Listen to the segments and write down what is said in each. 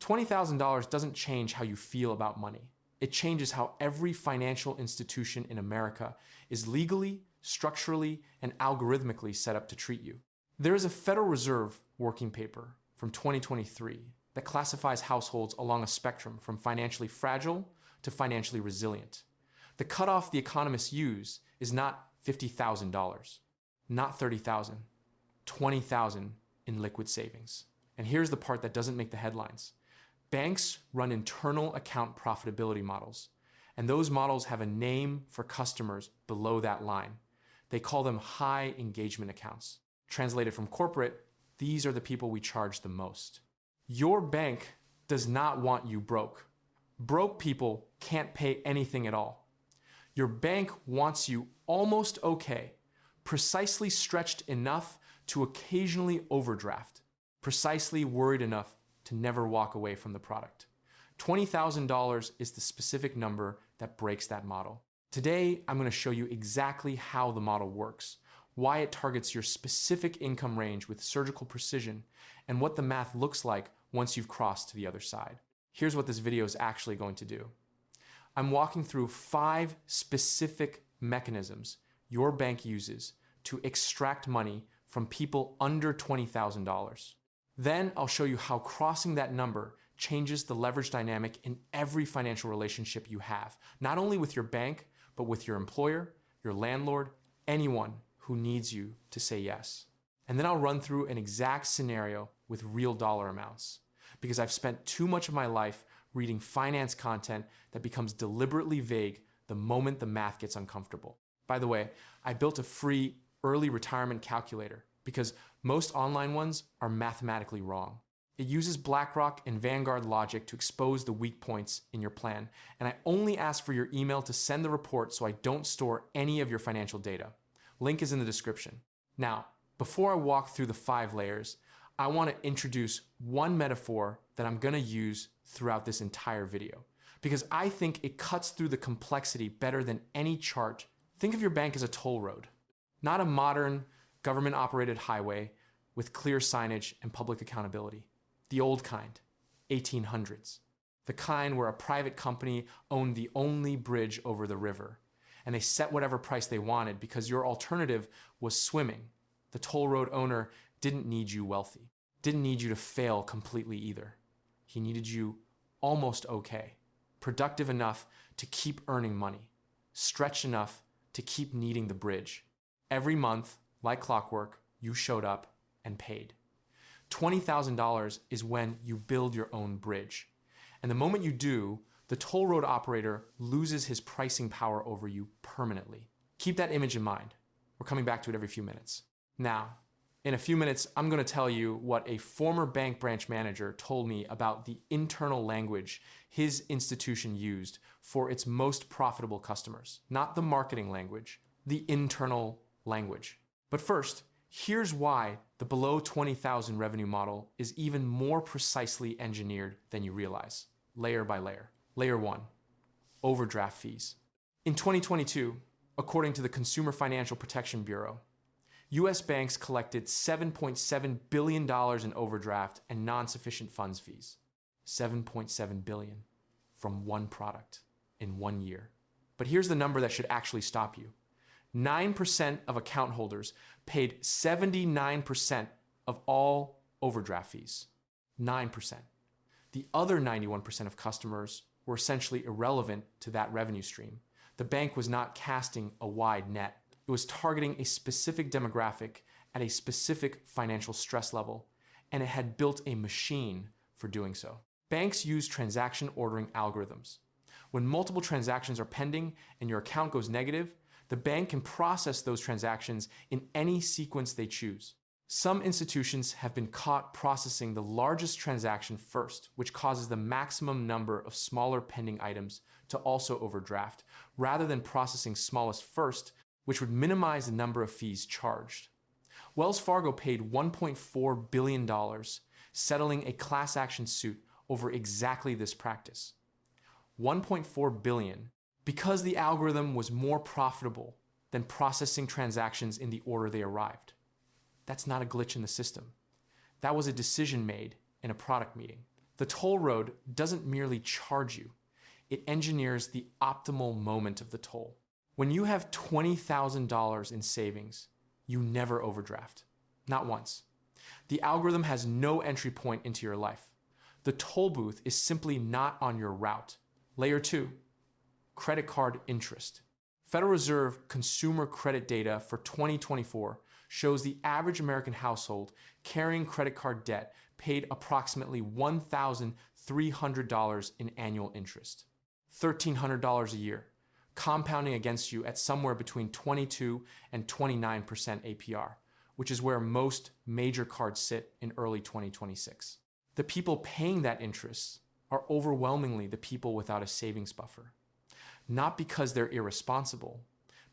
$20,000 doesn't change how you feel about money. It changes how every financial institution in America is legally, structurally, and algorithmically set up to treat you. There is a Federal Reserve working paper from 2023 that classifies households along a spectrum from financially fragile to financially resilient. The cutoff the economists use is not $50,000, not $30,000, $20,000 in liquid savings. And here's the part that doesn't make the headlines. Banks run internal account profitability models, and those models have a name for customers below that line. They call them high engagement accounts. Translated from corporate, these are the people we charge the most. Your bank does not want you broke. Broke people can't pay anything at all. Your bank wants you almost okay, precisely stretched enough to occasionally overdraft, precisely worried enough to never walk away from the product. $20,000 is the specific number that breaks that model. Today, I'm going to show you exactly how the model works, why it targets your specific income range with surgical precision, and what the math looks like once you've crossed to the other side. Here's what this video is actually going to do. I'm walking through 5 specific mechanisms your bank uses to extract money from people under $20,000. Then I'll show you how crossing that number changes the leverage dynamic in every financial relationship you have, not only with your bank, but with your employer, your landlord, anyone who needs you to say yes. And then I'll run through an exact scenario with real dollar amounts, because I've spent too much of my life reading finance content that becomes deliberately vague the moment the math gets uncomfortable. By the way, I built a free early retirement calculator because most online ones are mathematically wrong. It uses BlackRock and Vanguard logic to expose the weak points in your plan, and I only ask for your email to send the report so I don't store any of your financial data. Link is in the description. Now, before I walk through the 5 layers, I want to introduce one metaphor that I'm going to use throughout this entire video, because I think it cuts through the complexity better than any chart. Think of your bank as a toll road, not a modern government-operated highway with clear signage and public accountability. The old kind, 1800s. The kind where a private company owned the only bridge over the river, and they set whatever price they wanted because your alternative was swimming. The toll road owner didn't need you wealthy, didn't need you to fail completely either. He needed you almost okay, productive enough to keep earning money, stretched enough to keep needing the bridge. Every month, like clockwork, you showed up and paid. $20,000 is when you build your own bridge. And the moment you do, the toll road operator loses his pricing power over you permanently. Keep that image in mind. We're coming back to it every few minutes. Now, in a few minutes, I'm going to tell you what a former bank branch manager told me about the internal language his institution used for its most profitable customers. Not the marketing language, the internal language. But first, here's why the below 20,000 revenue model is even more precisely engineered than you realize, layer by layer. Layer 1, overdraft fees. In 2022, according to the Consumer Financial Protection Bureau, U.S. banks collected $7.7 billion in overdraft and non-sufficient funds fees. $7.7 billion from one product in 1 year. But here's the number that should actually stop you. 9% of account holders paid 79% of all overdraft fees. 9%. The other 91% of customers were essentially irrelevant to that revenue stream. The bank was not casting a wide net. It was targeting a specific demographic at a specific financial stress level, and it had built a machine for doing so. Banks use transaction ordering algorithms. When multiple transactions are pending and your account goes negative, the bank can process those transactions in any sequence they choose. Some institutions have been caught processing the largest transaction first, which causes the maximum number of smaller pending items to also overdraft, rather than processing smallest first, which would minimize the number of fees charged. Wells Fargo paid $1.4 billion settling a class action suit over exactly this practice. $1.4 billion because the algorithm was more profitable than processing transactions in the order they arrived. That's not a glitch in the system. That was a decision made in a product meeting. The toll road doesn't merely charge you, it engineers the optimal moment of the toll. When you have $20,000 in savings, you never overdraft. Not once. The algorithm has no entry point into your life. The toll booth is simply not on your route. Layer 2, credit card interest. Federal Reserve consumer credit data for 2024 shows the average American household carrying credit card debt paid approximately $1,300 in annual interest. $1,300 a year, compounding against you at somewhere between 22 and 29% APR, which is where most major cards sit in early 2026. The people paying that interest are overwhelmingly the people without a savings buffer. Not because they're irresponsible,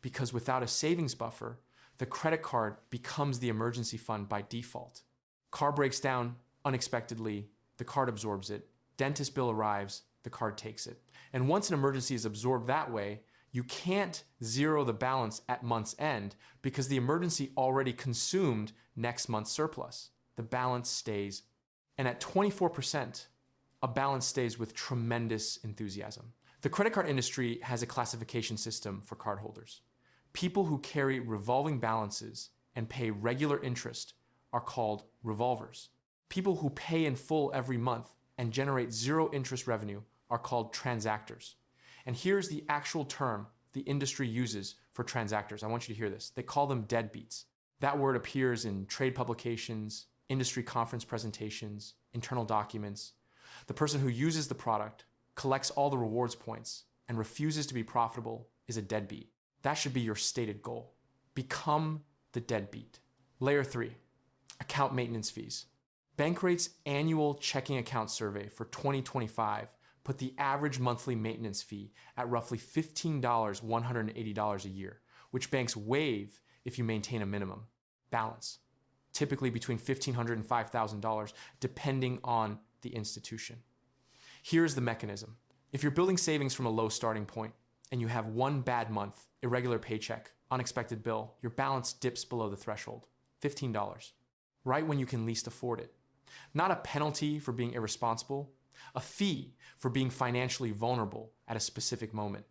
because without a savings buffer, the credit card becomes the emergency fund by default. Car breaks down unexpectedly, the card absorbs it. Dentist bill arrives, the card takes it. And once an emergency is absorbed that way, you can't zero the balance at month's end because the emergency already consumed next month's surplus. The balance stays. And at 24%, a balance stays with tremendous enthusiasm. The credit card industry has a classification system for cardholders. People who carry revolving balances and pay regular interest are called revolvers. People who pay in full every month and generate zero interest revenue are called transactors. And here's the actual term the industry uses for transactors. I want you to hear this. They call them deadbeats. That word appears in trade publications, industry conference presentations, internal documents. The person who uses the product, collects all the rewards points, and refuses to be profitable is a deadbeat. That should be your stated goal. Become the deadbeat. Layer 3, account maintenance fees. Bankrate's annual checking account survey for 2025 put the average monthly maintenance fee at roughly $180 a year, which banks waive if you maintain a minimum balance, typically between $1,500 and $5,000, depending on the institution. Here's the mechanism. If you're building savings from a low starting point and you have one bad month, irregular paycheck, unexpected bill, your balance dips below the threshold, $15, right when you can least afford it. Not a penalty for being irresponsible, a fee for being financially vulnerable at a specific moment.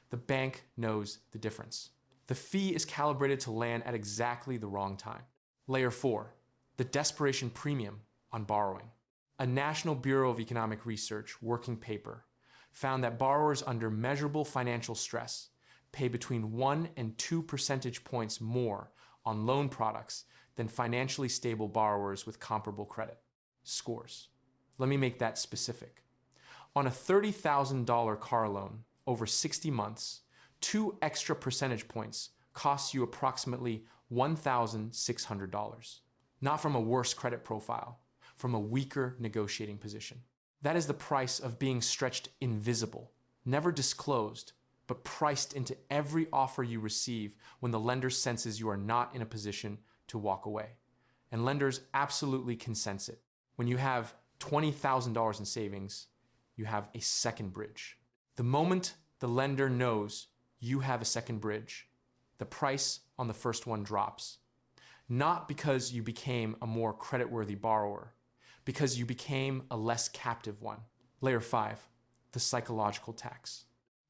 The bank knows the difference. The fee is calibrated to land at exactly the wrong time. Layer 4, the Desperation Premium on borrowing. A National Bureau of Economic Research working paper found that borrowers under measurable financial stress pay between 1 and 2 percentage points more on loan products than financially stable borrowers with comparable credit scores. Let me make that specific. On a $30,000 car loan over 60 months, 2 extra percentage points cost you approximately $1,600. Not from a worse credit profile, from a weaker negotiating position. That is the price of being stretched invisible, never disclosed, but priced into every offer you receive when the lender senses you are not in a position to walk away. And lenders absolutely can sense it. When you have $20,000 in savings, you have a second bridge. The moment the lender knows you have a second bridge, the price on the first one drops. Not because you became a more creditworthy borrower, because you became a less captive one. Layer 5, the psychological tax.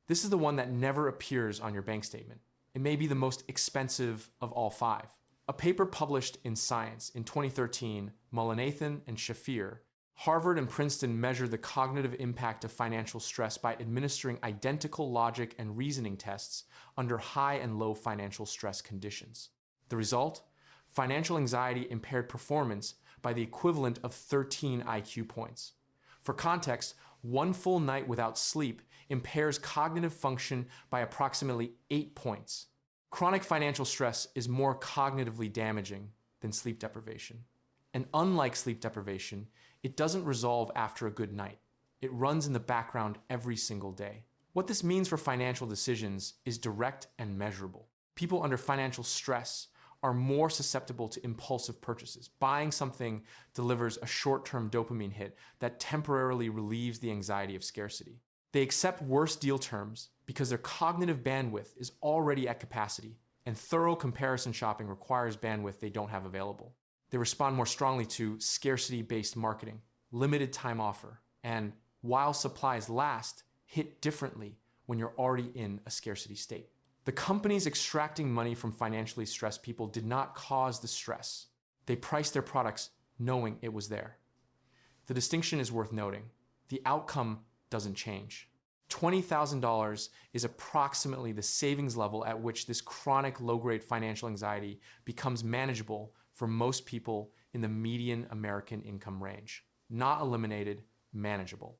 This is the one that never appears on your bank statement. It may be the most expensive of all 5. A paper published in Science in 2013, Mullainathan and Shafir, Harvard and Princeton measured the cognitive impact of financial stress by administering identical logic and reasoning tests under high and low financial stress conditions. The result? Financial anxiety impaired performance by the equivalent of 13 IQ points. For context, one full night without sleep impairs cognitive function by approximately 8 points. Chronic financial stress is more cognitively damaging than sleep deprivation. And unlike sleep deprivation, it doesn't resolve after a good night. It runs in the background every single day. What this means for financial decisions is direct and measurable. People under financial stress are more susceptible to impulsive purchases. Buying something delivers a short-term dopamine hit that temporarily relieves the anxiety of scarcity. They accept worse deal terms because their cognitive bandwidth is already at capacity, and thorough comparison shopping requires bandwidth they don't have available. They respond more strongly to scarcity-based marketing, limited time offer, and while supplies last, hit differently when you're already in a scarcity state. The companies extracting money from financially stressed people did not cause the stress. They priced their products knowing it was there. The distinction is worth noting. The outcome doesn't change. $20,000 is approximately the savings level at which this chronic low-grade financial anxiety becomes manageable for most people in the median American income range. Not eliminated, manageable.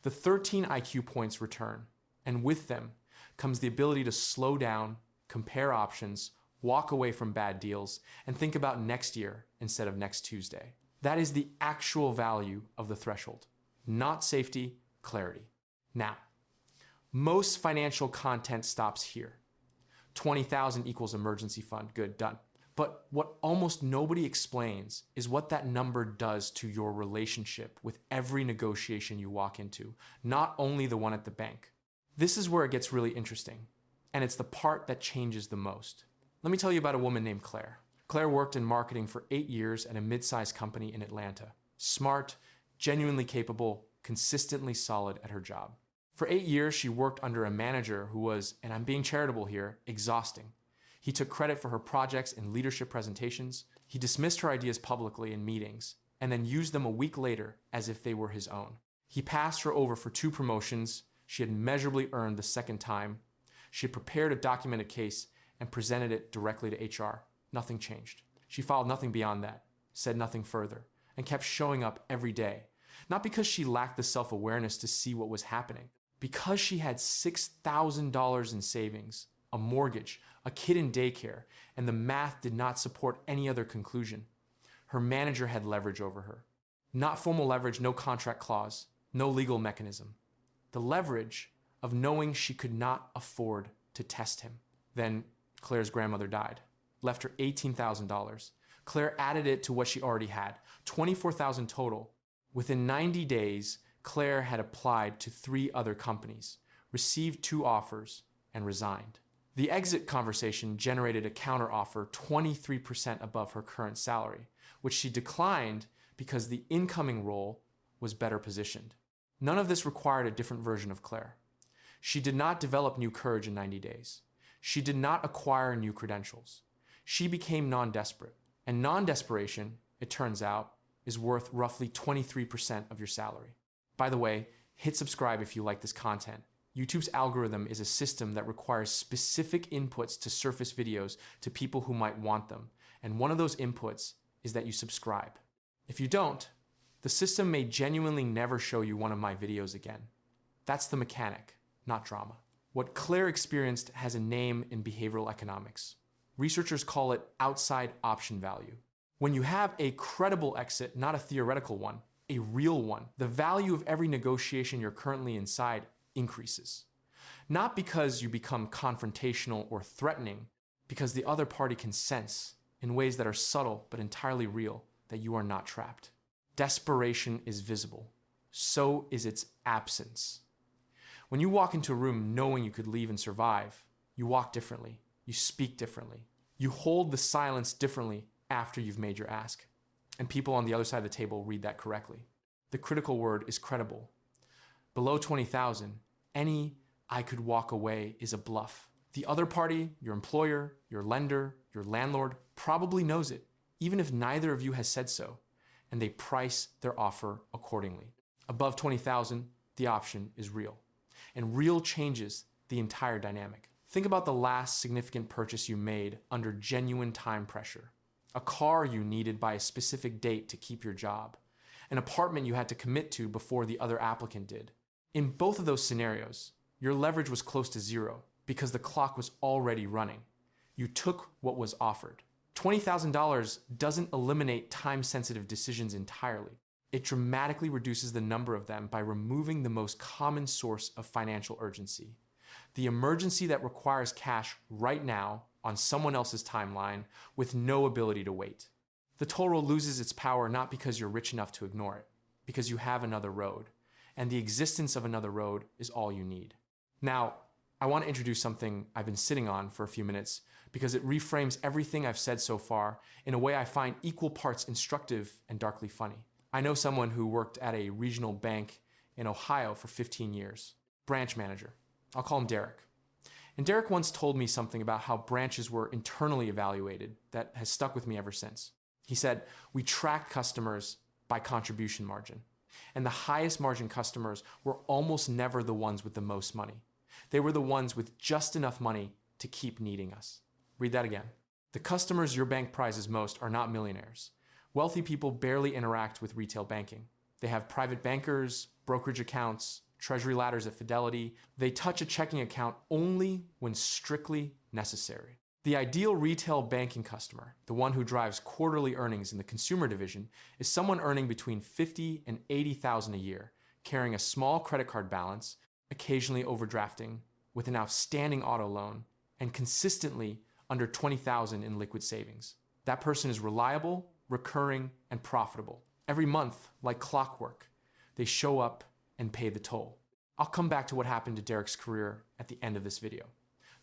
The 13 IQ points return, and with them comes the ability to slow down, compare options, walk away from bad deals, and think about next year instead of next Tuesday. That is the actual value of the threshold, not safety, clarity. Now, most financial content stops here. 20,000 equals emergency fund, good, done. But what almost nobody explains is what that number does to your relationship with every negotiation you walk into, not only the one at the bank. This is where it gets really interesting, and it's the part that changes the most. Let me tell you about a woman named Claire. Claire worked in marketing for 8 years at a mid-sized company in Atlanta. Smart, genuinely capable, consistently solid at her job. For 8 years, she worked under a manager who was, and I'm being charitable here, exhausting. He took credit for her projects and leadership presentations. He dismissed her ideas publicly in meetings, and then used them a week later as if they were his own. He passed her over for 2 promotions. She had measurably earned the second time. She had prepared a documented case and presented it directly to HR. Nothing changed. She filed nothing beyond that, said nothing further, and kept showing up every day. Not because she lacked the self-awareness to see what was happening, because she had $6,000 in savings, a mortgage, a kid in daycare, and the math did not support any other conclusion. Her manager had leverage over her. Not formal leverage, no contract clause, no legal mechanism. The leverage of knowing she could not afford to test him. Then Claire's grandmother died, left her $18,000. Claire added it to what she already had, $24,000 total. Within 90 days, Claire had applied to 3 other companies, received 2 offers, and resigned. The exit conversation generated a counteroffer 23% above her current salary, which she declined because the incoming role was better positioned. None of this required a different version of Claire. She did not develop new courage in 90 days. She did not acquire new credentials. She became non-desperate. And non-desperation, it turns out, is worth roughly 23% of your salary. By the way, hit subscribe if you like this content. YouTube's algorithm is a system that requires specific inputs to surface videos to people who might want them. And one of those inputs is that you subscribe. If you don't, the system may genuinely never show you one of my videos again. That's the mechanic, not drama. What Claire experienced has a name in behavioral economics. Researchers call it outside option value. When you have a credible exit, not a theoretical one, a real one, the value of every negotiation you're currently inside increases. Not because you become confrontational or threatening, because the other party can sense, in ways that are subtle but entirely real, that you are not trapped. Desperation is visible. So is its absence. When you walk into a room knowing you could leave and survive, you walk differently. You speak differently. You hold the silence differently after you've made your ask. And people on the other side of the table read that correctly. The critical word is credible. Below 20,000, any "I could walk away" is a bluff. The other party, your employer, your lender, your landlord, probably knows it, even if neither of you has said so, and they price their offer accordingly. Above 20,000, the option is real. And real changes the entire dynamic. Think about the last significant purchase you made under genuine time pressure. A car you needed by a specific date to keep your job. An apartment you had to commit to before the other applicant did. In both of those scenarios, your leverage was close to zero because the clock was already running. You took what was offered. $20,000 doesn't eliminate time-sensitive decisions entirely. It dramatically reduces the number of them by removing the most common source of financial urgency. The emergency that requires cash right now on someone else's timeline with no ability to wait. The toll road loses its power not because you're rich enough to ignore it, because you have another road, and the existence of another road is all you need. Now, I want to introduce something I've been sitting on for a few minutes because it reframes everything I've said so far in a way I find equal parts instructive and darkly funny. I know someone who worked at a regional bank in Ohio for 15 years. Branch manager. I'll call him Derek. And Derek once told me something about how branches were internally evaluated that has stuck with me ever since. He said, we track customers by contribution margin. And the highest margin customers were almost never the ones with the most money. They were the ones with just enough money to keep needing us. Read that again. The customers your bank prizes most are not millionaires. Wealthy people barely interact with retail banking. They have private bankers, brokerage accounts, treasury ladders at Fidelity. They touch a checking account only when strictly necessary. The ideal retail banking customer, the one who drives quarterly earnings in the consumer division, is someone earning between $50,000 and $80,000 a year, carrying a small credit card balance, occasionally overdrafting, with an outstanding auto loan, and consistently under $20,000 in liquid savings. That person is reliable, recurring, and profitable. Every month, like clockwork, they show up and pay the toll. I'll come back to what happened to Derek's career at the end of this video.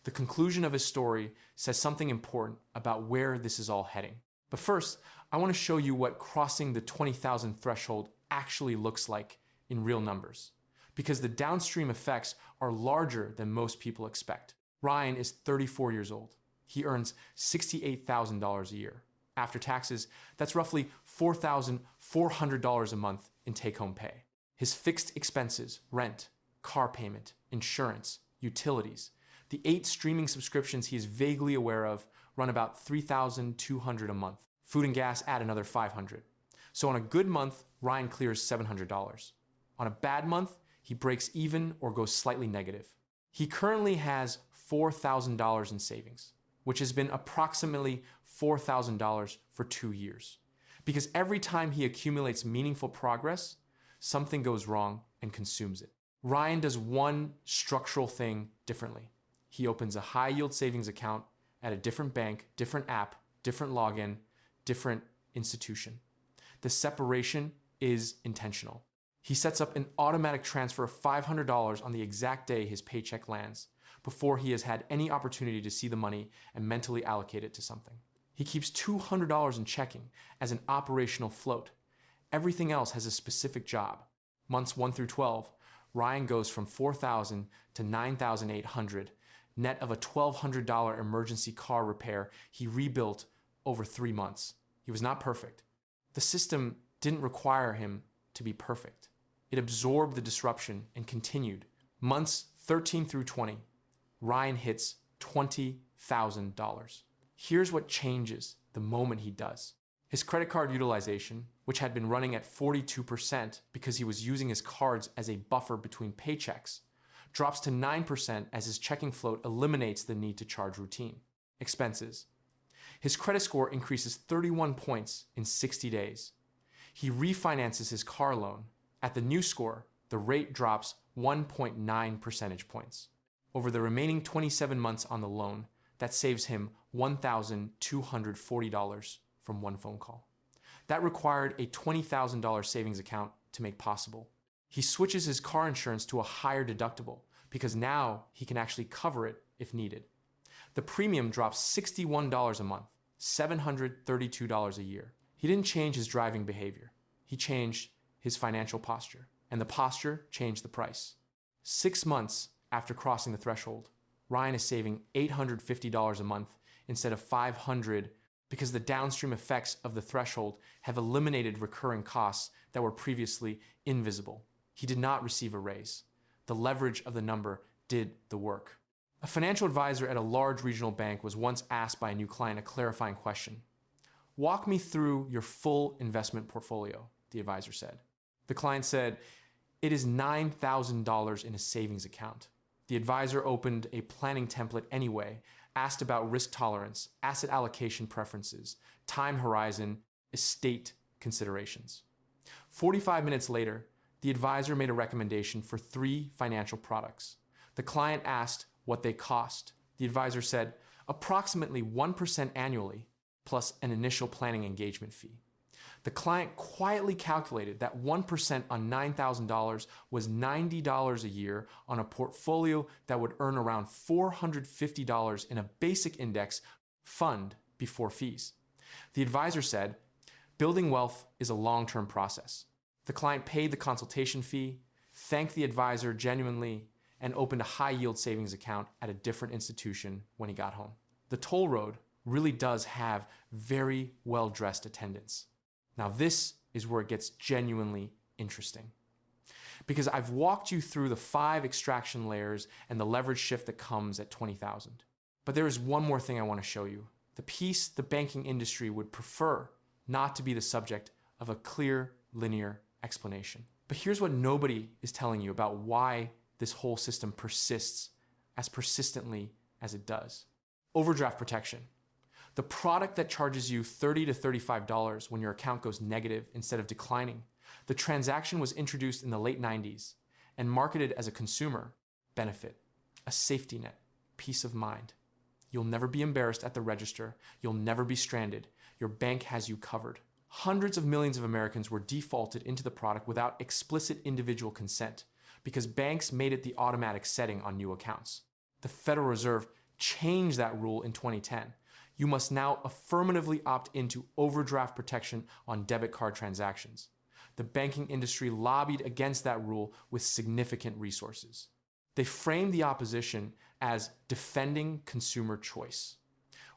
The conclusion of his story says something important about where this is all heading. But first, I want to show you what crossing the 20,000 threshold actually looks like in real numbers, because the downstream effects are larger than most people expect. Ryan is 34 years old. He earns $68,000 a year. After taxes, that's roughly $4,400 a month in take-home pay. His fixed expenses, rent, car payment, insurance, utilities, the 8 streaming subscriptions he is vaguely aware of run about $3,200 a month. Food and gas add another $500. So on a good month, Ryan clears $700. On a bad month, he breaks even or goes slightly negative. He currently has $4,000 in savings, which has been approximately $4,000 for 2 years. Because every time he accumulates meaningful progress, something goes wrong and consumes it. Ryan does one structural thing differently. He opens a high-yield savings account at a different bank, different app, different login, different institution. The separation is intentional. He sets up an automatic transfer of $500 on the exact day his paycheck lands, before he has had any opportunity to see the money and mentally allocate it to something. He keeps $200 in checking as an operational float. Everything else has a specific job. Months 1 through 12, Ryan goes from $4,000 to $9,800, net of a $1,200 emergency car repair he rebuilt over 3 months. He was not perfect. The system didn't require him to be perfect. It absorbed the disruption and continued. Months 13 through 20, Ryan hits $20,000. Here's what changes the moment he does. His credit card utilization, which had been running at 42% because he was using his cards as a buffer between paychecks, drops to 9% as his checking float eliminates the need to charge routine expenses. His credit score increases 31 points in 60 days. He refinances his car loan. At the new score, the rate drops 1.9 percentage points. Over the remaining 27 months on the loan, that saves him $1,240 from one phone call. That required a $20,000 savings account to make possible. He switches his car insurance to a higher deductible because now he can actually cover it if needed. The premium drops $61 a month, $732 a year. He didn't change his driving behavior. He changed his financial posture, and the posture changed the price. 6 months after crossing the threshold, Ryan is saving $850 a month instead of $500 because the downstream effects of the threshold have eliminated recurring costs that were previously invisible. He did not receive a raise. The leverage of the number did the work. A financial advisor at a large regional bank was once asked by a new client a clarifying question. "Walk me through your full investment portfolio," the advisor said. The client said, "It is $9,000 in a savings account." The advisor opened a planning template anyway, asked about risk tolerance, asset allocation preferences, time horizon, estate considerations. 45 minutes later, the advisor made a recommendation for 3 financial products. The client asked what they cost. The advisor said, approximately 1% annually, plus an initial planning engagement fee. The client quietly calculated that 1% on $9,000 was $90 a year on a portfolio that would earn around $450 in a basic index fund before fees. The advisor said, building wealth is a long-term process. The client paid the consultation fee, thanked the advisor genuinely, and opened a high-yield savings account at a different institution when he got home. The toll road really does have very well-dressed attendants. Now this is where it gets genuinely interesting, because I've walked you through the 5 extraction layers and the leverage shift that comes at 20,000. But there is one more thing I want to show you, the piece the banking industry would prefer not to be the subject of a clear, linear explanation. But here's what nobody is telling you about why this whole system persists as persistently as it does. Overdraft protection. The product that charges you $30 to $35 when your account goes negative instead of declining. The transaction was introduced in the late 90s and marketed as a consumer benefit, a safety net, peace of mind. You'll never be embarrassed at the register. You'll never be stranded. Your bank has you covered. Hundreds of millions of Americans were defaulted into the product without explicit individual consent because banks made it the automatic setting on new accounts. The Federal Reserve changed that rule in 2010. You must now affirmatively opt into overdraft protection on debit card transactions. The banking industry lobbied against that rule with significant resources. They framed the opposition as defending consumer choice,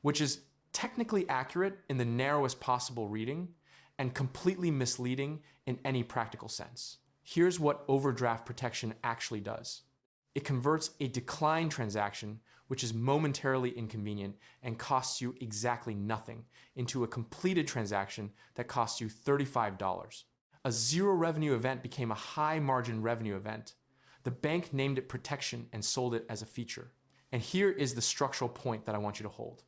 which is technically accurate in the narrowest possible reading and completely misleading in any practical sense. Here's what overdraft protection actually does. It converts a decline transaction, which is momentarily inconvenient and costs you exactly nothing, into a completed transaction that costs you $35. A zero revenue event became a high margin revenue event. The bank named it protection and sold it as a feature. And here is the structural point that I want you to hold.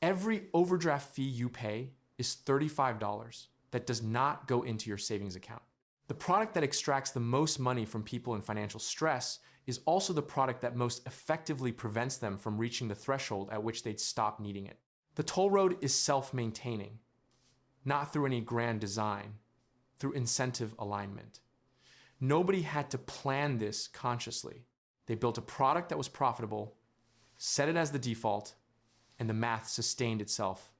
Every overdraft fee you pay is $35 that does not go into your savings account. The product that extracts the most money from people in financial stress is also the product that most effectively prevents them from reaching the threshold at which they'd stop needing it. The toll road is self-maintaining, not through any grand design, through incentive alignment. Nobody had to plan this consciously. They built a product that was profitable, set it as the default, and the math sustained itself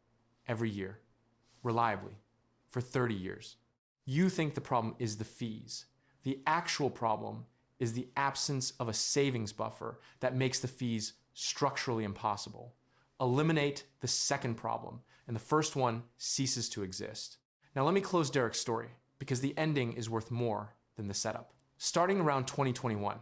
every year, reliably, for 30 years. You think the problem is the fees. The actual problem is the absence of a savings buffer that makes the fees structurally impossible. Eliminate the second problem, and the first one ceases to exist. Now let me close Derek's story, because the ending is worth more than the setup. Starting around 2021,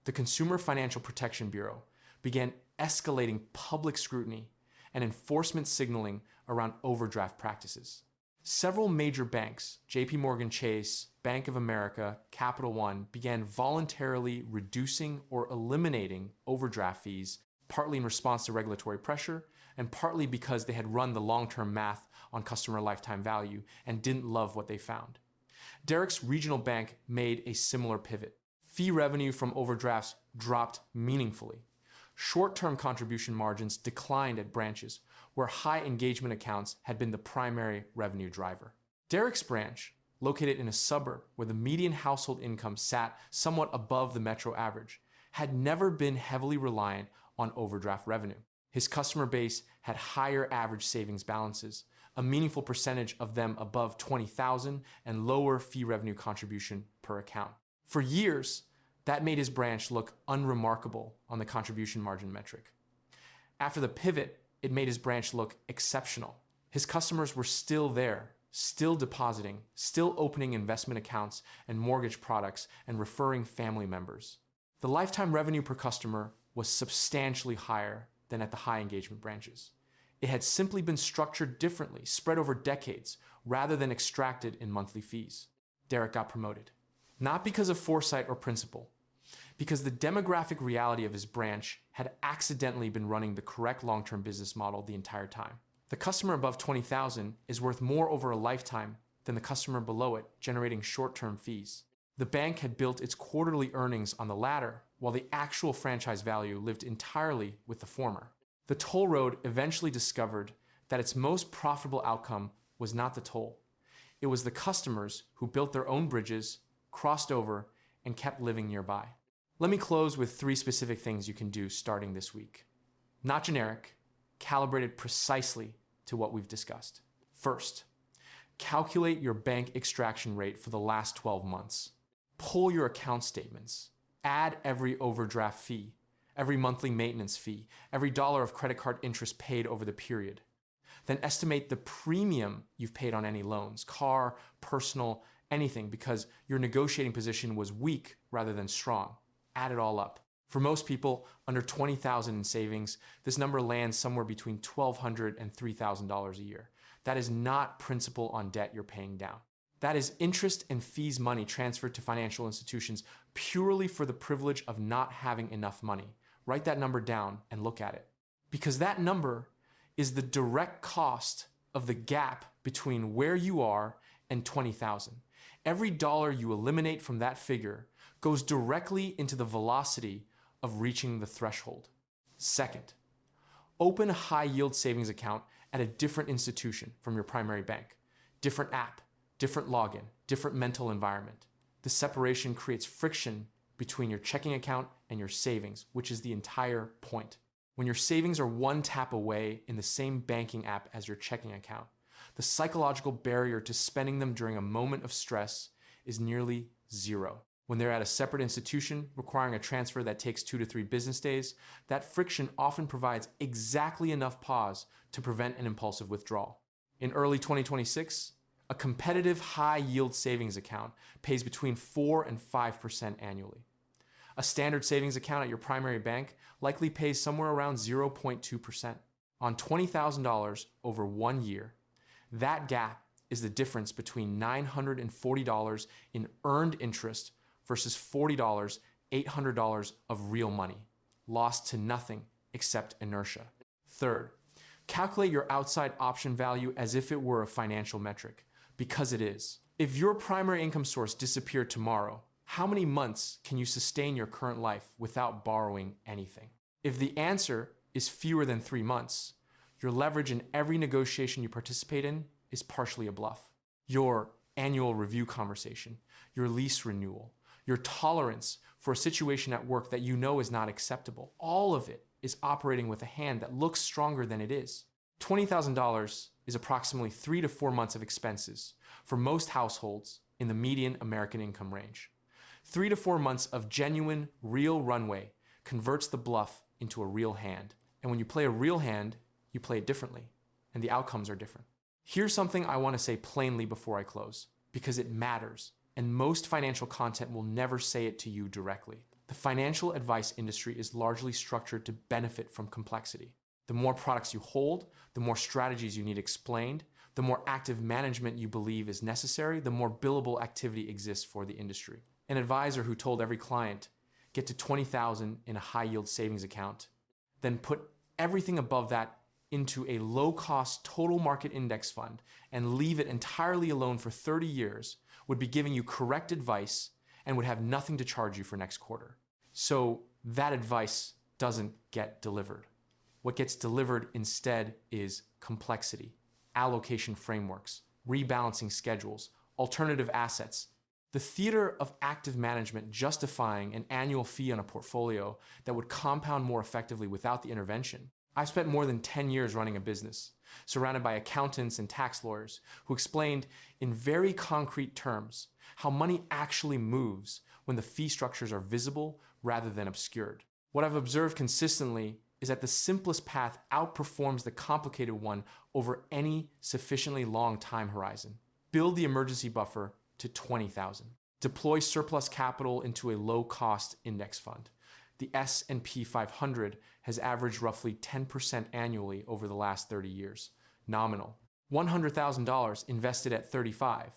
the Consumer Financial Protection Bureau began escalating public scrutiny and enforcement signaling around overdraft practices. Several major banks, JP Morgan Chase, Bank of America, Capital One, began voluntarily reducing or eliminating overdraft fees, partly in response to regulatory pressure, and partly because they had run the long-term math on customer lifetime value and didn't love what they found. Derek's regional bank made a similar pivot. Fee revenue from overdrafts dropped meaningfully. Short-term contribution margins declined at branches where high engagement accounts had been the primary revenue driver. Derek's branch, located in a suburb where the median household income sat somewhat above the metro average, had never been heavily reliant on overdraft revenue. His customer base had higher average savings balances, a meaningful percentage of them above $20,000, and lower fee revenue contribution per account. For years, that made his branch look unremarkable on the contribution margin metric. After the pivot, it made his branch look exceptional. His customers were still there, still depositing, still opening investment accounts and mortgage products and referring family members. The lifetime revenue per customer was substantially higher than at the high engagement branches. It had simply been structured differently, spread over decades, rather than extracted in monthly fees. Derek got promoted. Not because of foresight or principle, because the demographic reality of his branch had accidentally been running the correct long-term business model the entire time. The customer above $20,000 is worth more over a lifetime than the customer below it, generating short-term fees. The bank had built its quarterly earnings on the latter, while the actual franchise value lived entirely with the former. The toll road eventually discovered that its most profitable outcome was not the toll. It was the customers who built their own bridges, crossed over, and kept living nearby. Let me close with 3 specific things you can do starting this week. Not generic, calibrated precisely to what we've discussed. First, calculate your bank extraction rate for the last 12 months. Pull your account statements. Add every overdraft fee, every monthly maintenance fee, every dollar of credit card interest paid over the period. Then estimate the premium you've paid on any loans, car, personal, anything, because your negotiating position was weak rather than strong. Add it all up. For most people, under $20,000 in savings, this number lands somewhere between $1,200 and $3,000 a year. That is not principal on debt you're paying down. That is interest and fees money transferred to financial institutions purely for the privilege of not having enough money. Write that number down and look at it. Because that number is the direct cost of the gap between where you are and $20,000. Every dollar you eliminate from that figure goes directly into the velocity of reaching the threshold. Second, open a high-yield savings account at a different institution from your primary bank. Different app, different login, different mental environment. The separation creates friction between your checking account and your savings, which is the entire point. When your savings are one tap away in the same banking app as your checking account, the psychological barrier to spending them during a moment of stress is nearly zero. When they're at a separate institution requiring a transfer that takes 2 to 3 business days, that friction often provides exactly enough pause to prevent an impulsive withdrawal. In early 2026, a competitive high-yield savings account pays between 4 and 5% annually. A standard savings account at your primary bank likely pays somewhere around 0.2%. On $20,000 over 1 year, that gap is the difference between $940 in earned interest versus $40, $800 of real money, lost to nothing except inertia. Third, calculate your outside option value as if it were a financial metric, because it is. If your primary income source disappeared tomorrow, how many months can you sustain your current life without borrowing anything? If the answer is fewer than 3 months, your leverage in every negotiation you participate in is partially a bluff. Your annual review conversation, your lease renewal, your tolerance for a situation at work that you know is not acceptable, all of it is operating with a hand that looks stronger than it is. $20,000 is approximately 3 to 4 months of expenses for most households in the median American income range. 3 to 4 months of genuine, real runway converts the bluff into a real hand. And when you play a real hand, you play it differently, and the outcomes are different. Here's something I want to say plainly before I close, because it matters, and most financial content will never say it to you directly. The financial advice industry is largely structured to benefit from complexity. The more products you hold, the more strategies you need explained, the more active management you believe is necessary, the more billable activity exists for the industry. An advisor who told every client, get to $20,000 in a high-yield savings account, then put everything above that into a low-cost total market index fund and leave it entirely alone for 30 years would be giving you correct advice and would have nothing to charge you for next quarter. So that advice doesn't get delivered. What gets delivered instead is complexity, allocation frameworks, rebalancing schedules, alternative assets, the theater of active management justifying an annual fee on a portfolio that would compound more effectively without the intervention. I've spent more than 10 years running a business, surrounded by accountants and tax lawyers who explained in very concrete terms how money actually moves when the fee structures are visible rather than obscured. What I've observed consistently is that the simplest path outperforms the complicated one over any sufficiently long time horizon. Build the emergency buffer to $20,000. Deploy surplus capital into a low-cost index fund. The S&P 500 has averaged roughly 10% annually over the last 30 years. Nominal. $100,000 invested at 35,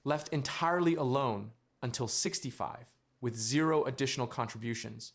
left entirely alone until 65, with zero additional contributions,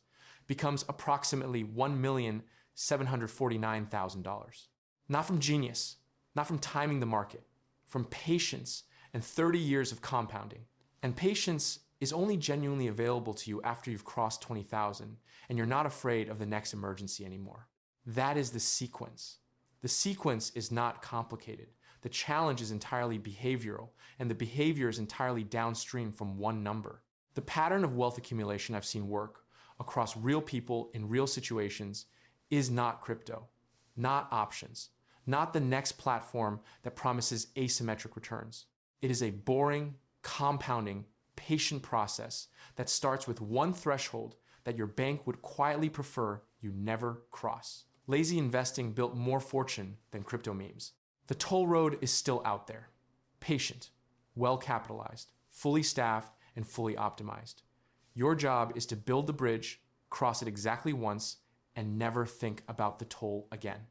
becomes approximately $1,749,000. Not from genius, not from timing the market, from patience and 30 years of compounding. And patience is only genuinely available to you after you've crossed 20,000 and you're not afraid of the next emergency anymore. That is the sequence. The sequence is not complicated. The challenge is entirely behavioral, and the behavior is entirely downstream from one number. The pattern of wealth accumulation I've seen work across real people in real situations is not crypto, not options, not the next platform that promises asymmetric returns. It is a boring, compounding, patient process that starts with one threshold that your bank would quietly prefer you never cross. Lazy investing built more fortune than crypto memes. The toll road is still out there. Patient, well capitalized, fully staffed, and fully optimized. Your job is to build the bridge, cross it exactly once, and never think about the toll again.